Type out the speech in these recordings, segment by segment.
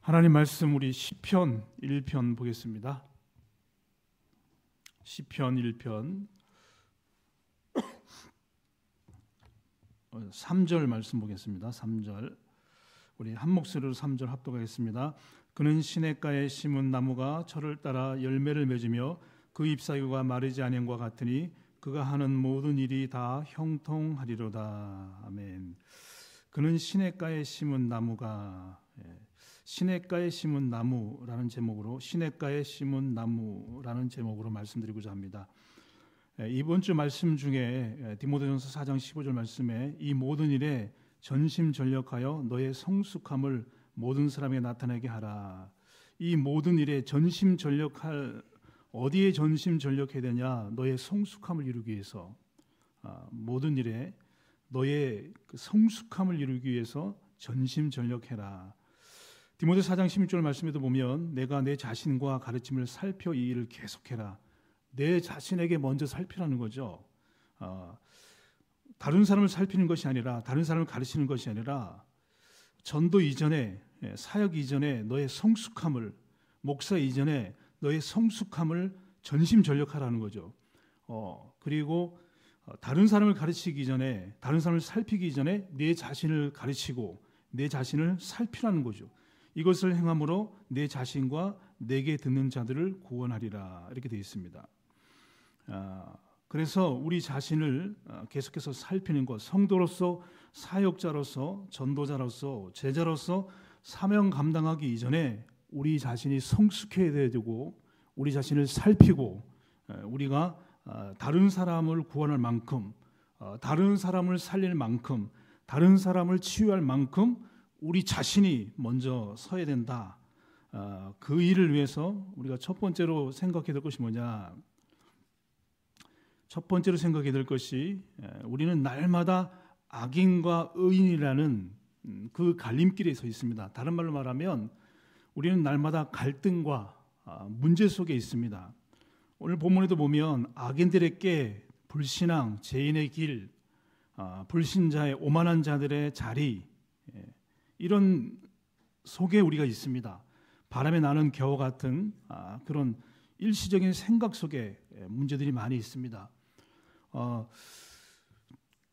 하나님 말씀 우리 시편 1편 보겠습니다. 시편 1편 3절 말씀 보겠습니다. 3절 우리 한 목소리로 3절 합독하겠습니다. 그는 시냇가에 심은 나무가 철을 따라 열매를 맺으며 그 잎사귀가 마르지 아니함과 같으니 그가 하는 모든 일이 다 형통하리로다. 아멘. 그는 시냇가에 심은 나무가 시냇가에 심은 나무라는 제목으로 시냇가에 심은 나무라는 제목으로 말씀드리고자 합니다. 이번 주 말씀 중에 디모데전서 4장 15절 말씀에 이 모든 일에 전심전력하여 너의 성숙함을 모든 사람에게 나타내게 하라. 이 모든 일에 전심전력할 어디에 전심전력해야 되냐? 너의 성숙함을 이루기 위해서 모든 일에 너의 그 성숙함을 이루기 위해서 전심전력해라. 디모데 4장 16절 말씀에도 보면 내가 내 자신과 가르침을 살펴 이 일을 계속해라. 내 자신에게 먼저 살피라는 거죠. 다른 사람을 살피는 것이 아니라 다른 사람을 가르치는 것이 아니라 전도 이전에 사역 이전에 너의 성숙함을 목사 이전에 너의 성숙함을 전심전력하라는 거죠. 그리고 다른 사람을 가르치기 전에 다른 사람을 살피기 전에 내 자신을 가르치고 내 자신을 살피라는 거죠. 이것을 행함으로 내 자신과 내게 듣는 자들을 구원하리라 이렇게 되어 있습니다. 그래서 우리 자신을 계속해서 살피는 것, 성도로서 사역자로서 전도자로서 제자로서 사명 감당하기 이전에 우리 자신이 성숙해야 되고 우리 자신을 살피고 우리가 다른 사람을 구원할 만큼 다른 사람을 살릴 만큼 다른 사람을 치유할 만큼 우리 자신이 먼저 서야 된다. 그 일을 위해서 우리가 첫 번째로 생각해야 될 것이 뭐냐? 첫 번째로 생각해야 될 것이 우리는 날마다 악인과 의인이라는 그 갈림길에 서 있습니다. 다른 말로 말하면 우리는 날마다 갈등과 문제 속에 있습니다. 오늘 본문에도 보면 악인들에게 불신앙, 죄인의 길, 불신자의 오만한 자들의 자리 이런 속에 우리가 있습니다. 바람에 나는 겨와 같은 그런 일시적인 생각 속에 문제들이 많이 있습니다.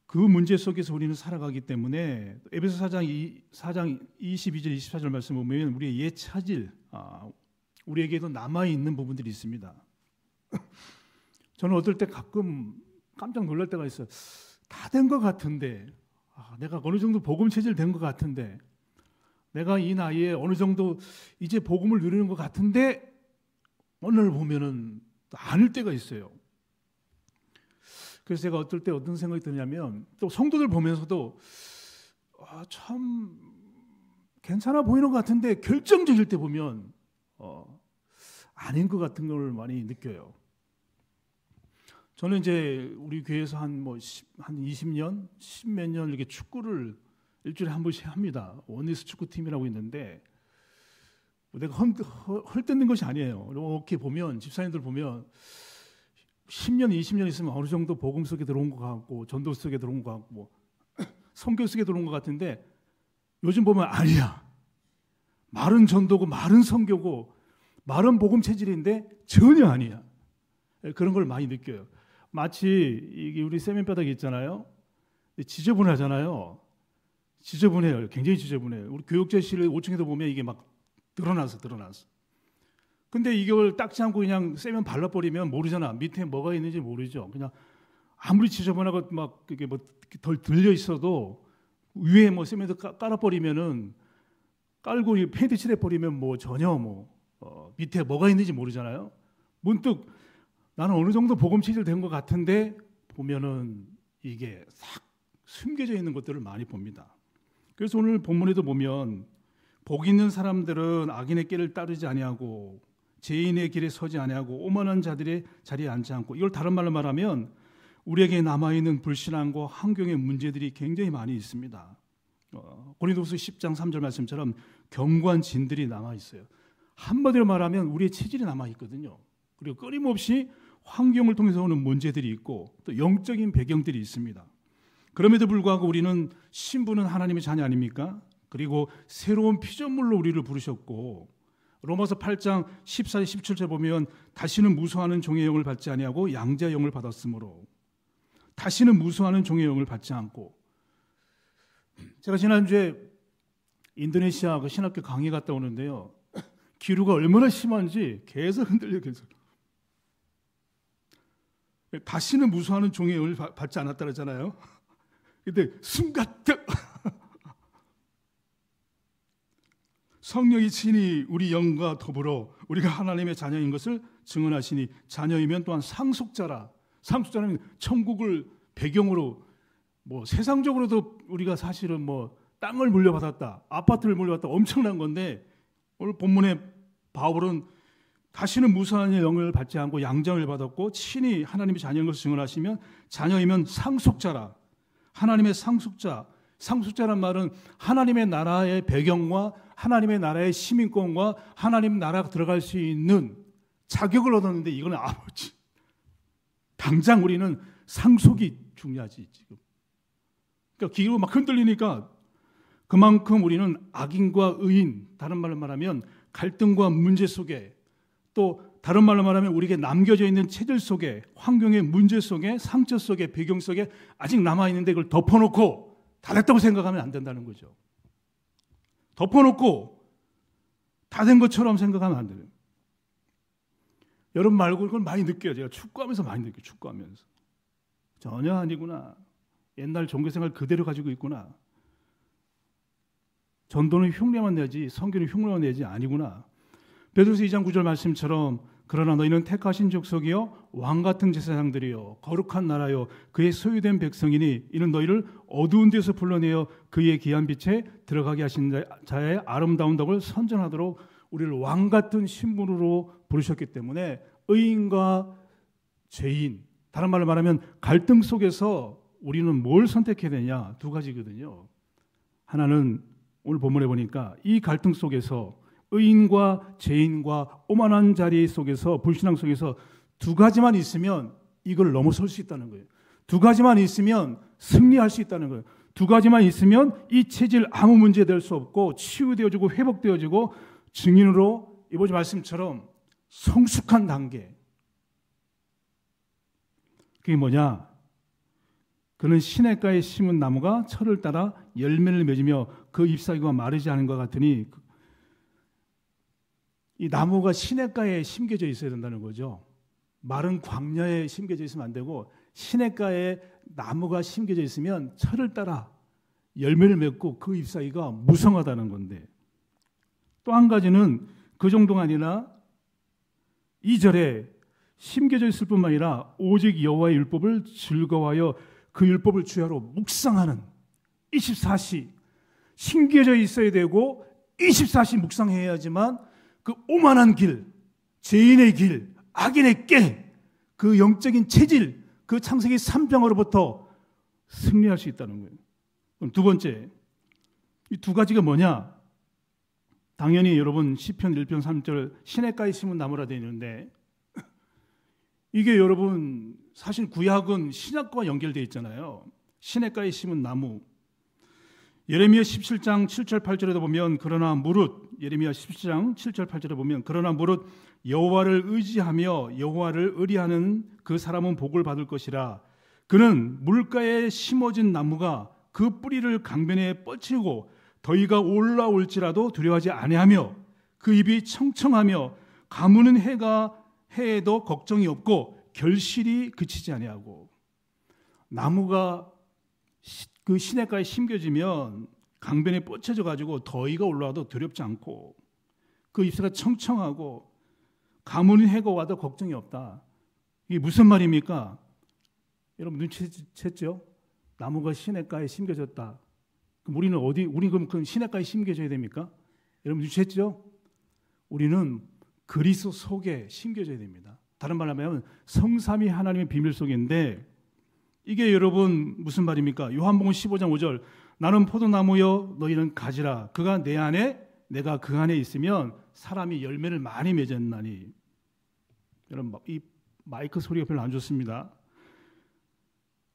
그 문제 속에서 우리는 살아가기 때문에 에베소 4장 22절 24절 말씀 보면 우리의 옛 차질 우리에게도 남아있는 부분들이 있습니다. 저는 어떨 때 가끔 깜짝 놀랄 때가 있어요. 다 된 것 같은데 내가 어느 정도 복음 체질 된 것 같은데 내가 이 나이에 어느 정도 이제 복음을 누리는 것 같은데 어느 날 보면은 아닐 때가 있어요. 그래서 제가 어떨 때 어떤 생각이 드냐면 또 성도들 보면서도 참 괜찮아 보이는 것 같은데 결정적일 때 보면 아닌 것 같은 걸 많이 느껴요. 저는 이제 우리 교회에서 한 20년, 10몇 년 이렇게 축구를 일주일에 한 번씩 합니다. 원리스 축구팀이라고 있는데 내가 헐뜯는 것이 아니에요. 이렇게 보면 집사님들 보면 10년, 20년 있으면 어느 정도 복음 속에 들어온 것 같고 전도 속에 들어온 것 같고 선교 속에 들어온 것 같은데 요즘 보면 아니야. 말은 전도고 말은 선교고 말은 복음 체질인데 전혀 아니야. 그런 걸 많이 느껴요. 마치 이게 우리 세면바닥이 있잖아요. 지저분하잖아요. 지저분해요. 굉장히 지저분해요. 우리 교육자실 5층에도 보면 이게 막 드러나서. 근데 이걸 닦지 않고 그냥 세면 발라버리면 모르잖아. 밑에 뭐가 있는지 모르죠. 그냥 아무리 지저분하고 막 이게 뭐 덜 들려 있어도 위에 뭐 세면도 깔아버리면은 깔고 페인트 칠해버리면 뭐 전혀 밑에 뭐가 있는지 모르잖아요. 문득 나는 어느 정도 복음 체질 된 것 같은데 보면은 이게 싹 숨겨져 있는 것들을 많이 봅니다. 그래서 오늘 본문에도 보면 복 있는 사람들은 악인의 길을 따르지 아니하고 죄인의 길에 서지 아니하고 오만한 자들의 자리에 앉지 않고 이걸 다른 말로 말하면 우리에게 남아있는 불신앙과 환경의 문제들이 굉장히 많이 있습니다. 고린도후서 10장 3절 말씀처럼 경관진들이 남아있어요. 한마디로 말하면 우리의 체질이 남아있거든요. 그리고 끊임없이 환경을 통해서 오는 문제들이 있고 또 영적인 배경들이 있습니다. 그럼에도 불구하고 우리는 신부는 하나님의 자녀 아닙니까? 그리고 새로운 피조물로 우리를 부르셨고, 로마서 8장 14절 17절 보면 다시는 무수하는 종의 영을 받지 아니하고 양자의 영을 받았으므로, 다시는 무수하는 종의 영을 받지 않고. 제가 지난주에 인도네시아 그 신학교 강의 갔다 오는데요, 기류가 얼마나 심한지 계속 흔들려. 계속 다시는 무수하는 종의 영을 받지 않았다 그러잖아요. 근데 순간적 성령이 친히 우리 영과 더불어 우리가 하나님의 자녀인 것을 증언하시니, 자녀이면 또한 상속자라. 상속자는 천국을 배경으로, 뭐 세상적으로도 우리가 사실은 뭐 땅을 물려받았다, 아파트를 물려받았다, 엄청난 건데, 오늘 본문에 바울은 다시는 무수한 영을 받지 않고 양자를 받았고 친히 하나님의 자녀인 것을 증언하시면, 자녀이면 상속자라. 하나님의 상속자. 상속자란 말은 하나님의 나라의 배경과 하나님의 나라의 시민권과 하나님 나라가 들어갈 수 있는 자격을 얻었는데, 이거는 아버지. 당장 우리는 상속이 중요하지 지금. 그러니까 기로 막 흔들리니까 그만큼 우리는 악인과 의인, 다른 말로 말하면 갈등과 문제 속에, 또 다른 말로 말하면 우리에게 남겨져 있는 체질 속에, 환경의 문제 속에, 상처 속에, 배경 속에 아직 남아있는데, 그걸 덮어놓고 다 됐다고 생각하면 안 된다는 거죠. 덮어놓고 다 된 것처럼 생각하면 안 돼요. 여러분 말고 그걸 많이 느껴요. 제가 축구하면서 많이 느껴요. 축구하면서 전혀 아니구나. 옛날 종교생활 그대로 가지고 있구나. 전도는 흉내만 내지 선교는 흉내만 내지 아니구나. 베드로서 2장 9절 말씀처럼, 그러나 너희는 택하신 족속이요 왕같은 제사장들이요 거룩한 나라요 그의 소유된 백성이니, 이는 너희를 어두운 데서 불러내어 그의 귀한 빛에 들어가게 하신 자의 아름다운 덕을 선전하도록 우리를 왕같은 신분으로 부르셨기 때문에, 의인과 죄인, 다른 말로 말하면 갈등 속에서 우리는 뭘 선택해야 되냐, 두 가지거든요. 하나는 오늘 본문에 보니까 이 갈등 속에서, 의인과 죄인과 오만한 자리 속에서, 불신앙 속에서 두 가지만 있으면 이걸 넘어설 수 있다는 거예요. 두 가지만 있으면 승리할 수 있다는 거예요. 두 가지만 있으면 이 체질 아무 문제 될 수 없고 치유되어지고 회복되어지고, 증인으로 이번 말씀처럼 성숙한 단계. 그게 뭐냐? 그는 시냇가에 심은 나무가 철을 따라 열매를 맺으며 그 잎사귀가 마르지 않은 것 같으니, 이 나무가 시냇가에 심겨져 있어야 된다는 거죠. 마른 광야에 심겨져 있으면 안 되고, 시냇가에 나무가 심겨져 있으면 철을 따라 열매를 맺고 그 잎사귀가 무성하다는 건데, 또 한 가지는 그 정도가 아니라 2절에 심겨져 있을 뿐만 아니라 오직 여호와의 율법을 즐거워하여 그 율법을 주야로 묵상하는, 24시 심겨져 있어야 되고 24시 묵상해야지만 그 오만한 길, 죄인의 길, 악인의 깨, 그 영적인 체질, 그 창세기 3장으로부터 승리할 수 있다는 거예요. 그럼 두 번째, 이 두 가지가 뭐냐? 당연히 여러분 시편 1편 3절 시냇가에 심은 나무라 되어 있는데, 이게 여러분 사실 구약은 신약과 연결되어 있잖아요. 시냇가에 심은 나무. 예레미야 17장 7절 8절에도 보면, 그러나 무릇, 예레미야 17장 7절 8절에 보면, 그러나 무릇 여호와를 의지하며 여호와를 의리하는 그 사람은 복을 받을 것이라. 그는 물가에 심어진 나무가 그 뿌리를 강변에 뻗치고 더위가 올라올지라도 두려워하지 아니하며, 그 입이 청청하며 가무는 해에도 걱정이 없고 결실이 그치지 아니하고. 나무가 그 시냇가에 심겨지면 강변에 뻗쳐져 가지고 더위가 올라와도 두렵지 않고, 그 잎사가 청청하고 가무는 해가 와도 걱정이 없다. 이게 무슨 말입니까? 여러분 눈치챘죠? 나무가 시냇가에 심겨졌다. 그럼 우리 그럼 그 시냇가에 심겨져야 됩니까? 여러분 눈치챘죠? 우리는 그리스도 속에 심겨져야 됩니다. 다른 말로 하면 성삼위 하나님의 비밀 속인데, 이게 여러분 무슨 말입니까? 요한복음 15장 5절, 나는 포도나무여 너희는 가지라. 그가 내 안에 내가 그 안에 있으면 사람이 열매를 많이 맺었나니. 여러분 이 마이크 소리가 별로 안 좋습니다.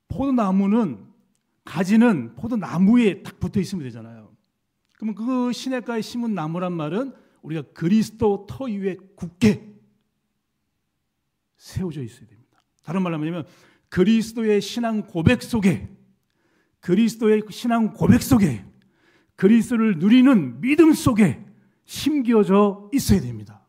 포도나무는, 가지는 포도나무에 딱 붙어 있으면 되잖아요. 그러면 그 시냇가에 심은 나무란 말은 우리가 그리스도 터 위에 굳게 세워져 있어야 됩니다. 다른 말로 하면 그리스도의 신앙 고백 속에, 그리스도의 신앙 고백 속에, 그리스도를 누리는 믿음 속에 심겨져 있어야 됩니다.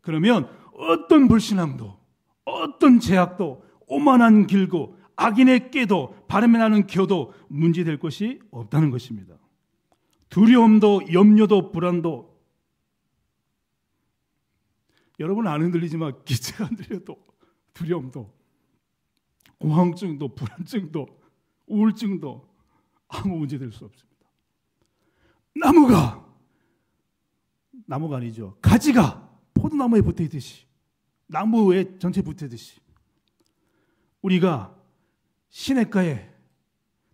그러면 어떤 불신앙도, 어떤 제약도, 오만한 길고 악인의 깨도 바람에 나는 겨도 문제될 것이 없다는 것입니다. 두려움도 염려도 불안도, 여러분 안 흔들리지만 기체가 흔들려도 두려움도 공황증도 불안증도 우울증도 아무 문제될 수 없습니다. 나무가 아니죠. 가지가 포도나무에 붙어있듯이, 나무에 전체 붙어있듯이 우리가 시냇가에,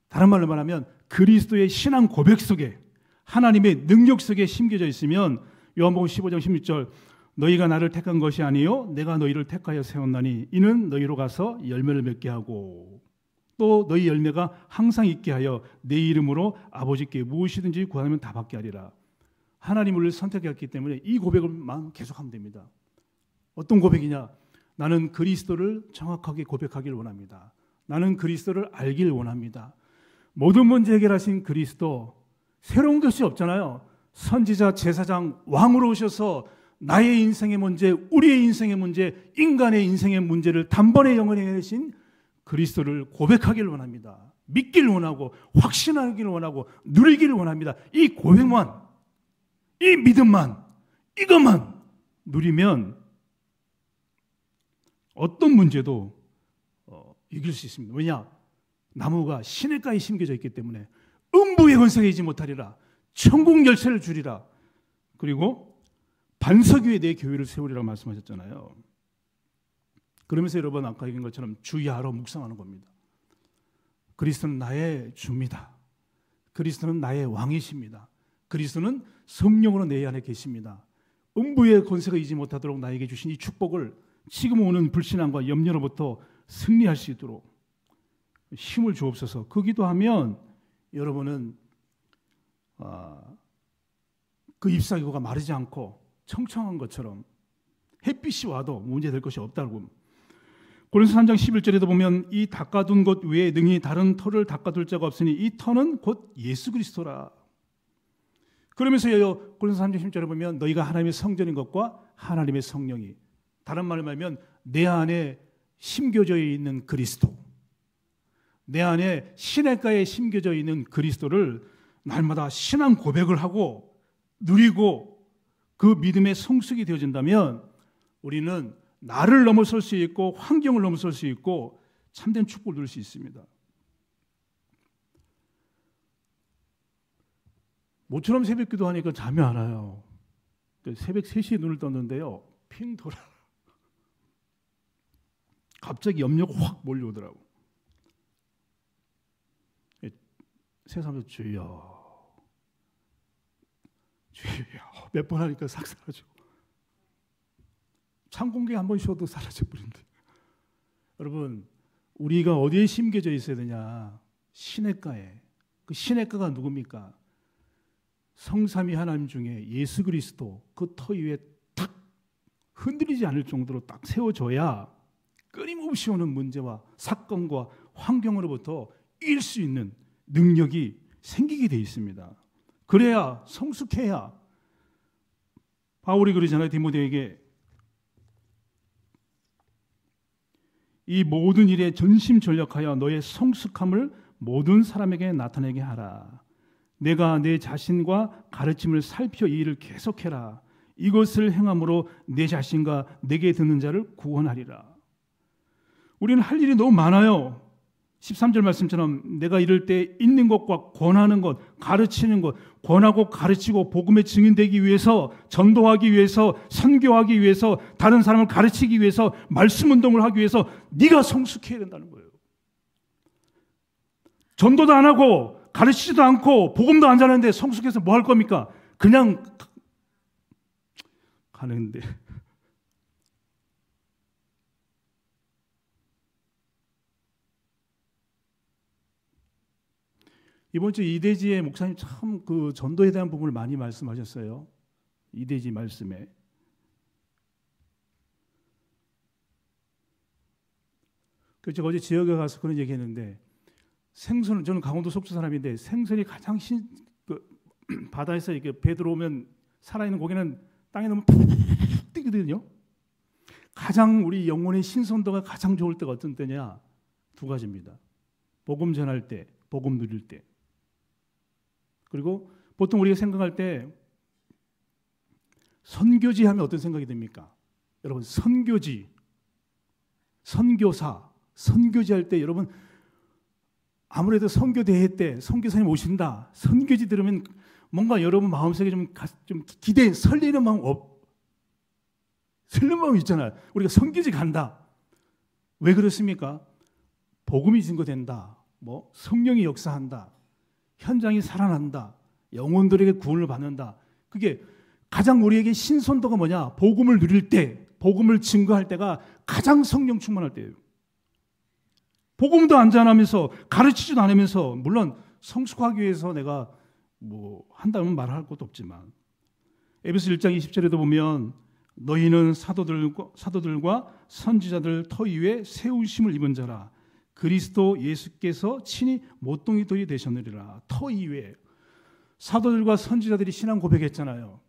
다른 말로 말하면 그리스도의 신앙 고백 속에, 하나님의 능력 속에 심겨져 있으면 요한복음 15장 16절 너희가 나를 택한 것이 아니요 내가 너희를 택하여 세웠나니 이는 너희로 가서 열매를 맺게 하고 또 너희 열매가 항상 있게 하여 내 이름으로 아버지께 무엇이든지 구하면 다 받게 하리라. 하나님을 선택했기 때문에 이 고백을만 계속하면 됩니다. 어떤 고백이냐? 나는 그리스도를 정확하게 고백하길 원합니다. 나는 그리스도를 알길 원합니다. 모든 문제 해결하신 그리스도, 새로운 것이 없잖아요. 선지자, 제사장, 왕으로 오셔서 나의 인생의 문제, 우리의 인생의 문제, 인간의 인생의 문제를 단번에 영원히 해내신 그리스도를 고백하길 원합니다. 믿길 원하고 확신하길 원하고 누리길 원합니다. 이 고백만, 이 믿음만, 이것만 누리면 어떤 문제도 이길 수 있습니다. 왜냐? 나무가 시냇가에 심겨져 있기 때문에 음부의 권세가 이지 못하리라. 천국 열쇠를 주리라. 그리고 반석 위에 내 교회를 세우리라고 말씀하셨잖아요. 그러면서 여러분 아까 얘기한 것처럼 주야로 묵상하는 겁니다. 그리스도는 나의 주입니다. 그리스도는 나의 왕이십니다. 그리스도는 성령으로 내 안에 계십니다. 음부의 권세가 이지 못하도록 나에게 주신 이 축복을 지금 오는 불신앙과 염려로부터 승리할 수 있도록 힘을 주옵소서. 그 기도하면 여러분은 그 잎사귀가 마르지 않고 청청한 것처럼 햇빛이 와도 문제될 것이 없다고. 고린도서 3장 11절에도 보면 이 닦아둔 것 외에 능히 다른 터를 닦아둘 자가 없으니 이 터는 곧 예수 그리스도라. 그러면서 고린도서 3장 10절에 보면 너희가 하나님의 성전인 것과 하나님의 성령이, 다른 말로 하면 내 안에 심겨져 있는 그리스도, 내 안에 시냇가에 심겨져 있는 그리스도를 날마다 신앙 고백을 하고 누리고 그 믿음의 성숙이 되어진다면 우리는 나를 넘어설 수 있고 환경을 넘어설 수 있고 참된 축복을 누릴 수 있습니다. 모처럼 새벽 기도하니까 잠이 안 와요. 새벽 3시에 눈을 떴는데요. 핑 돌아. 갑자기 염려가 확 몰려오더라고. 세 사람도 주여 몇 번 하니까 싹 사라져. 창 공기 한 번 쉬어도 사라져 버린대. 여러분, 우리가 어디에 심겨져 있어야 되냐? 시냇가에. 그 시냇가가 누굽니까? 성삼위 하나님 중에 예수 그리스도 그 터 위에 탁 흔들리지 않을 정도로 딱 세워져야 끊임없이 오는 문제와 사건과 환경으로부터 이길 수 있는 능력이 생기게 돼 있습니다. 그래야, 성숙해야. 바울이 그러잖아요. 디모데에게 이 모든 일에 전심전력하여 너의 성숙함을 모든 사람에게 나타내게 하라. 내가 내 자신과 가르침을 살펴 이 일을 계속해라. 이것을 행함으로 내 자신과 내게 듣는 자를 구원하리라. 우리는 할 일이 너무 많아요. 13절 말씀처럼 내가 이럴 때 있는 것과 권하는 것, 가르치는 것, 권하고 가르치고 복음의 증인되기 위해서, 전도하기 위해서, 선교하기 위해서, 다른 사람을 가르치기 위해서, 말씀 운동을 하기 위해서 네가 성숙해야 된다는 거예요. 전도도 안 하고 가르치지도 않고 복음도 안 전하는데 성숙해서 뭐 할 겁니까? 그냥 가는데. 이번 주 이대지의 목사님 참 그 전도에 대한 부분을 많이 말씀하셨어요. 이대지 말씀에. 그래서 제가 어제 지역에 가서 그런 얘기했는데 생선, 저는 강원도 속초 사람인데 생선이 가장 바다에서 이렇게 배 들어오면 살아있는 고기는 땅에 넣으면 푹 뛰거든요. 가장 우리 영혼의 신선도가 가장 좋을 때가 어떤 때냐? 두 가지입니다. 복음 전할 때, 복음 누릴 때. 그리고 보통 우리가 생각할 때 선교지 하면 어떤 생각이 듭니까? 여러분, 선교지, 선교사, 선교지 할 때 여러분 아무래도 선교대회 때 선교사님 오신다, 선교지 들으면 뭔가 여러분 마음속에 좀 기대, 설레는 마음 설레는 마음 있잖아요. 우리가 선교지 간다. 왜 그렇습니까? 복음이 증거된다. 뭐 성령이 역사한다. 현장이 살아난다. 영혼들에게 구원을 받는다. 그게 가장 우리에게 신선도가 뭐냐? 복음을 누릴 때, 복음을 증거할 때가 가장 성령 충만할 때예요. 복음도 안 전하면서 가르치지도 않으면서, 물론 성숙하기 위해서 내가 뭐 한다면 말할 것도 없지만, 에베소 1장 20절에도 보면 너희는 사도들과 선지자들 터 위에 세우심을 입은 자라. 그리스도 예수께서 친히 모퉁이 돌이 되셨느니라. 터 위에 사도들과 선지자들이 신앙 고백했잖아요.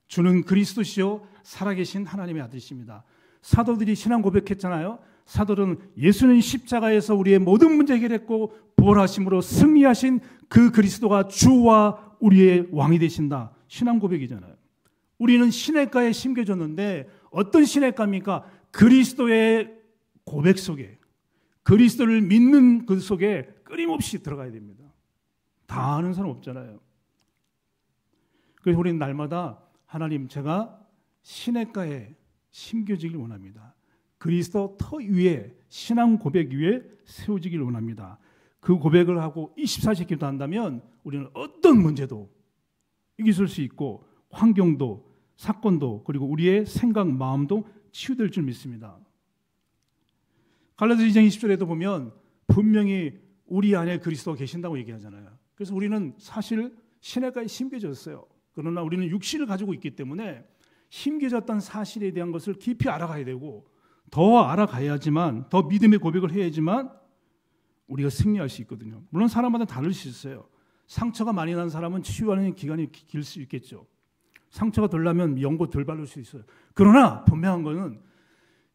주는 그리스도시요 살아계신 하나님의 아들이십니다. 사도들이 신앙 고백했잖아요. 사도들은 예수는 십자가에서 우리의 모든 문제 해결했고 부활하심으로 승리하신 그 그리스도가 주와 우리의 왕이 되신다. 신앙 고백이잖아요. 우리는 시냇가에 심겨졌는데 어떤 시냇가입니까? 그리스도의 고백 속에, 그리스도를 믿는 그 속에 끊임없이 들어가야 됩니다. 다 아는 사람 없잖아요. 그래서 우리는 날마다 하나님, 제가 시냇가에 심겨지길 원합니다. 그리스도 터 위에, 신앙 고백 위에 세워지길 원합니다. 그 고백을 하고 24시 기도한다면 우리는 어떤 문제도 이길 수 있고 환경도 사건도 그리고 우리의 생각 마음도 치유될 줄 믿습니다. 갈라디아 2장 20절에도 보면 분명히 우리 안에 그리스도가 계신다고 얘기하잖아요. 그래서 우리는 사실 시냇가에 심겨졌어요. 그러나 우리는 육신을 가지고 있기 때문에 심겨졌던 사실에 대한 것을 깊이 알아가야 되고 더 알아가야지만, 더 믿음의 고백을 해야지만 우리가 승리할 수 있거든요. 물론 사람마다 다를 수 있어요. 상처가 많이 난 사람은 치유하는 기간이 길 수 있겠죠. 상처가 덜 나면 연고 덜 바를 수 있어요. 그러나 분명한 거는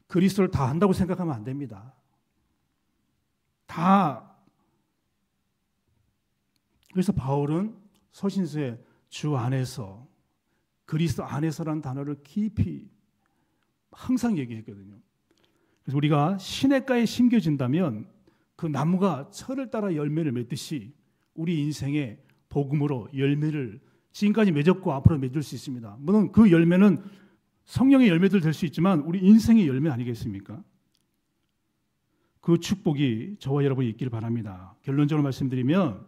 그리스도를 다 한다고 생각하면 안 됩니다. 다. 그래서 바울은 서신서에 주 안에서, 그리스도 안에서라는 단어를 깊이 항상 얘기했거든요. 그래서 우리가 시냇가에 심겨진다면 그 나무가 철을 따라 열매를 맺듯이 우리 인생에 복음으로 열매를 지금까지 맺었고 앞으로 맺을 수 있습니다. 물론 그 열매는 성령의 열매들 될 수 있지만 우리 인생의 열매 아니겠습니까? 그 축복이 저와 여러분이 있기를 바랍니다. 결론적으로 말씀드리면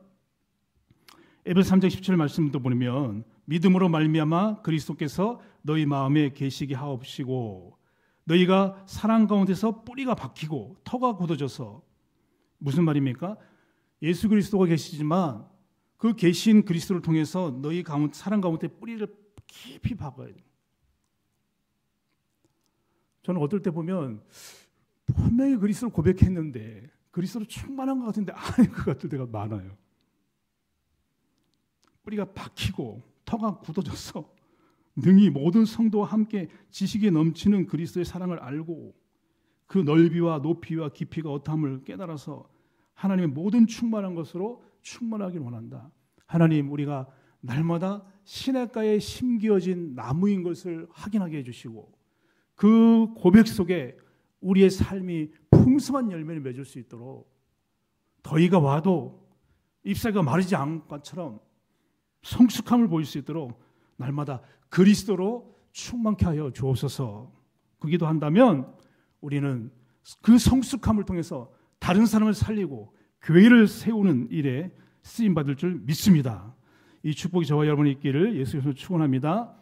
에베소 3장 17절 말씀도 보면 믿음으로 말미암아 그리스도께서 너희 마음에 계시게 하옵시고 너희가 사랑 가운데서 뿌리가 박히고 터가 굳어져서, 무슨 말입니까? 예수 그리스도가 계시지만 그 계신 그리스도를 통해서 너희 사랑 가운데 뿌리를 깊이 박아야 돼요. 저는 어떨 때 보면 분명히 그리스도를 고백했는데 그리스도로 충만한 것 같은데 아닌 것 같을 때가 많아요. 뿌리가 박히고 터가 굳어져서 능히 모든 성도와 함께 지식에 넘치는 그리스도의 사랑을 알고 그 넓이와 높이와 깊이가 어떠함을 깨달아서 하나님의 모든 충만한 것으로 충만하길 원한다. 하나님, 우리가 날마다 시냇가에 심겨진 나무인 것을 확인하게 해주시고 그 고백 속에 우리의 삶이 풍성한 열매를 맺을 수 있도록, 더위가 와도 잎사귀가 마르지 않은 것처럼 성숙함을 보일 수 있도록 날마다 그리스도로 충만케 하여 주옵소서. 그 기도한다면 우리는 그 성숙함을 통해서 다른 사람을 살리고 교회를 세우는 일에 쓰임받을 줄 믿습니다. 이 축복이 저와 여러분이 있기를 예수 그리스도로 축원합니다.